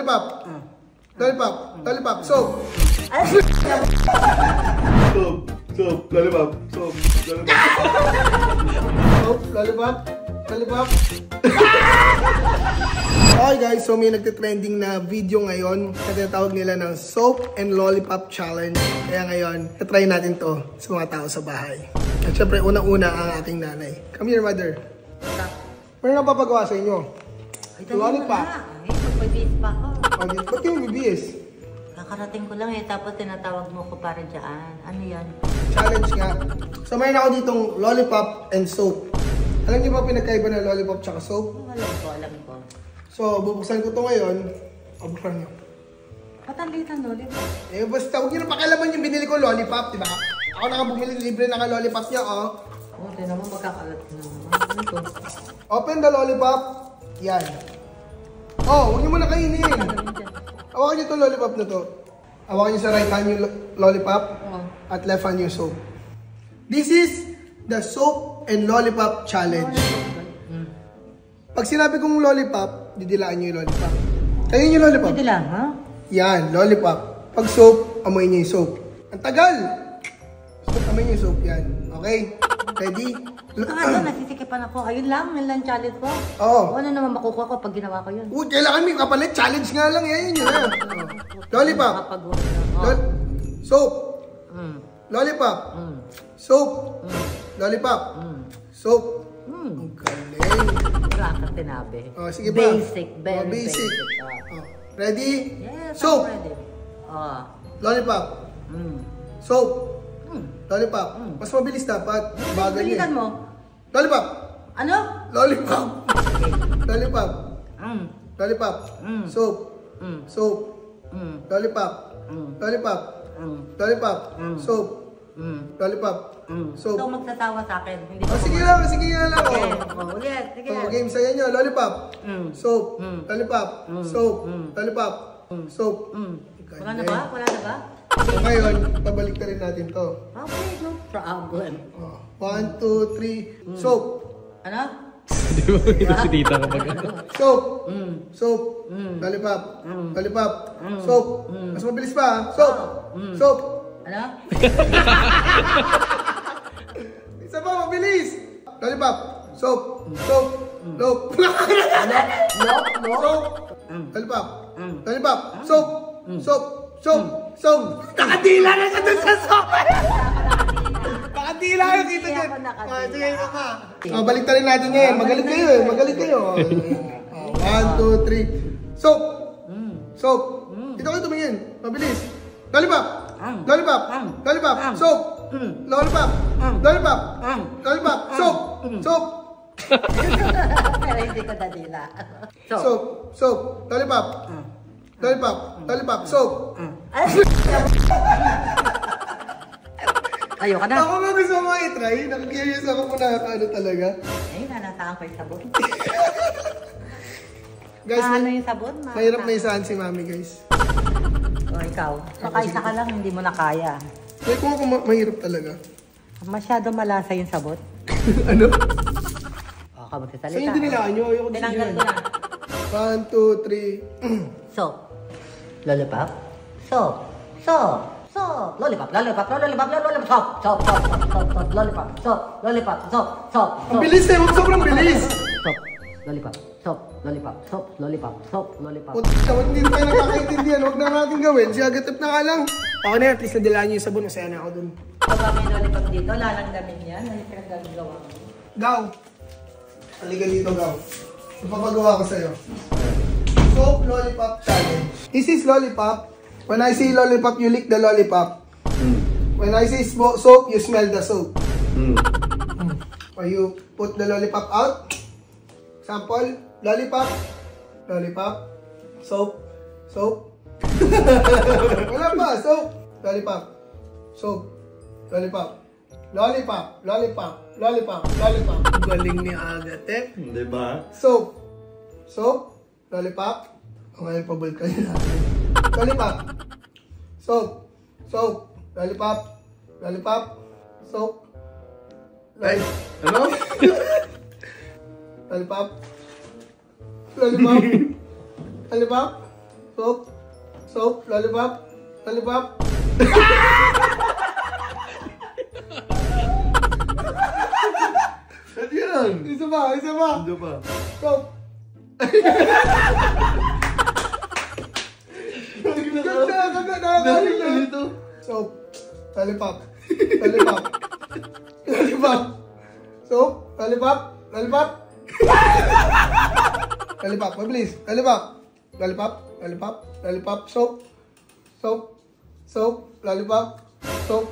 Lollipop. Lollipop. Lollipop. Soap. Soap. Lollipop. Soap. Lollipop. Soap. Lollipop. Lollipop. Okay guys, so may nagtitrending na video ngayon na tinatawag nila ng Soap and Lollipop Challenge. Kaya ngayon, try natin to sa mga tao sa bahay. At syempre, unang-una ang aking nanay. Come here, mother. Meron na papagawa sa inyo? Lollipop. Ay, magpabihis pa ako. Ba't yung bibihis? Kakarating ko lang tapos tinatawag mo ko para dyan. Ano yan? Challenge nga. So mayroon ako ditong Lollipop and Soap. Alam niyo ba pinagkaiba ng Lollipop tsaka Soap? Alam ko. So, bubuksan ko to ngayon. O, buksan nyo. Ba't ang liit ang lollipop? Basta huwag nyo na pakialaman yung binili ko lollipop, diba? Ako na bumili, libre na ka lollipop niya, oh. Tinan mo magkakalat na naman. Ano to? Open the lollipop. Yan. Oh, huwag nyo muna kainin. Hawakan nyo itong lollipop na to. Hawakan nyo sa right hand yung lollipop. At left hand yung soap. This is the Soap and Lollipop Challenge. Pag sinabi kong lollipop, didilaan nyo yung lollipop. Kayo yung lollipop. Didilaan, ha? Yan, lollipop. Pag soap, amoy nyo yung soap. Ang tagal! Soap, amoy nyo yung soap. Yan. Okay? Ready? Nasisikipan ako. Ayun lang challenge ko. Oo. Ano naman makukuha ko pag ginawa ko yun? Kailangan may kapalit. Challenge nga lang. Yan yun. Lollipop. Soap. Lollipop. Soap. Lollipop. Soap. Ang galing. Wala ka tinabi. Sige pa. Basic. Very basic. Ready? Yes, soap. I'm ready. Lollipop. Soap. Lollipop. Mas mabilis dapat. Bagal niya. Bilisan mo. Lollipop. Ano? Lollipop. Lollipop. Lollipop. Soap. Soap. Lollipop. Lollipop. Lollipop. Soap. Lollipop. Soap. Ikaw magtatawa sa akin. Sige lang. Ulit. Sige. Game sa'yo nyo. Lollipop. Soap. Lollipop. Soap. Lollipop. Soap. Wala na ba? So ngayon, pabalik na rin natin to. Okay, no problem. 1, 2, 3. Soap. Ano? Hindi mo makita si tita kapag ano. Soap. Soap. Lollipop. Lollipop. Soap. Mas mabilis pa, ha? Soap. Soap. Ano? Isa pa, mabilis. Lollipop. Soap. Soap. Loop. Soap. Lollipop. Lollipop. Soap. Soap. Soap. Soap. Nakadila na siya dun sa soap. Nakadila yung dito din. Sige, isa pa. Balik na rin natin ngayon. Magaling kayo eh. Magaling kayo. 1, 2, 3. Soap. Soap. Dito kayo tumingin. Mabilis. Lollipop. Lollipop. Lollipop. Soap. Lollipop. Lollipop. Lollipop. Soap. Soap. Pero hindi ko dadila. Soap. Soap. Lollipop. Lollipop. Lollipop. Soap. Ayaw ka na. Ako nga gusto mo i-try. Nakakurious ako kung nakakaano talaga. Ay, nanataan ko yung sabon. Guys, ano yung sabon? mahirap na isahan si mami, guys. O, ikaw. Makaisa ka lang, hindi mo na kaya. Kaya kung ako mahirap talaga. Masyado malasa yung sabon. Ano? O, ka magsasalita. Sa'yo dinilaan nyo. Ayoko gusto Tinanggal nyo. ko na. 1, 2, 3. Soap. Lollipop. Soap. Soap. Soap. Lollipop. Lollipop. Lollipop. Lollipop. Soap. Soap. Soap. Soap. Soap. Lollipop. Soap. Lollipop. Soap. Soap. Ang bilis eh. Sobrang bilis. Soap. Lollipop. Soap. Lollipop. Soap. Lollipop. Soap. Lollipop. Puta, hindi tayo nakakaintindihan. Huwag na natin gawin. Siya agatip na nga lang. Ako na yan. At least nadilaan nyo yung sabon. Masaya na ako dun. Kapag may lollipop dito, lalang damin yan. Ano yung pinagagawa ko? Gaw. Halika dito, Gaw. Ipapagawa ko sa'yo. Soap Lollipop Challenge. This is lollipop. When I say lollipop, you lick the lollipop. When I say soap, you smell the soap. Or you put the lollipop out. Sample, lollipop. Lollipop. Soap. Soap. Wala pa, soap. Lollipop. Soap. Lollipop. Lollipop. Lollipop. Lollipop. Lollipop. Galing ni Agate. Diba? Soap. Soap. Lollipop. O ngayon, pabalikan nyo natin. Lollipop. Soap. Soap. Lollipop. Lollipop. Soap. Ay, ano? Lollipop. Lollipop. Lollipop. soap, soap, lollipop, lollipop. Ano yan? Isa pa, isa pa. Ano pa? Soap. Ganda, nakakain na. Dito. Soap, lollipop, lollipop, lollipop, soap, lollipop, lollipop. Lollipop, mabilis, lollipop, lollipop, lollipop, lollipop, soap, soap, soap, lollipop, soap.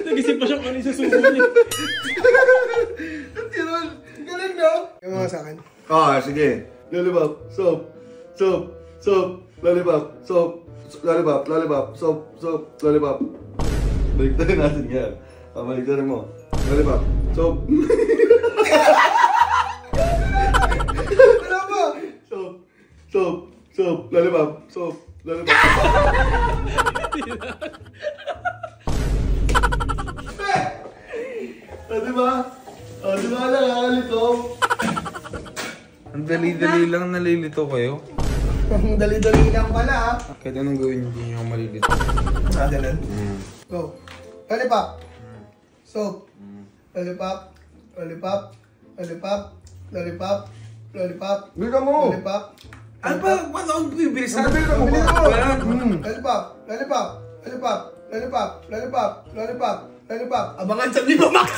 Nag-isip pa siya kung ano yung susubo niya. Galing no? Yung mga sa akin. Sige. Lollipop, soap, soap, soap, lollipop, soap, lollipop, lollipop, soap, soap, lollipop. Baliktarin natin yan. Baliktarin mo. Lollipop, soap. Ano ba? Soap, soap, soap, lollipop, soap, lollipop. Diba? Diba nakalito? Ang dali-dali lang nalilito kayo. Ang dali-dali lang pala ha. Kahit anong gawin, hindi nyo malilito. Ganun. Go. Lollipop. Soap. Lollipop. Lollipop. Lollipop. Lollipop. Lollipop. Bilikan mo! Lollipop. Ano ba? Paano ang bibilis na? Bilikan mo! Lollipop. Lollipop. Lollipop. Lollipop. Lollipop. Lollipop. Lollipop. Abangan sa Viva Max!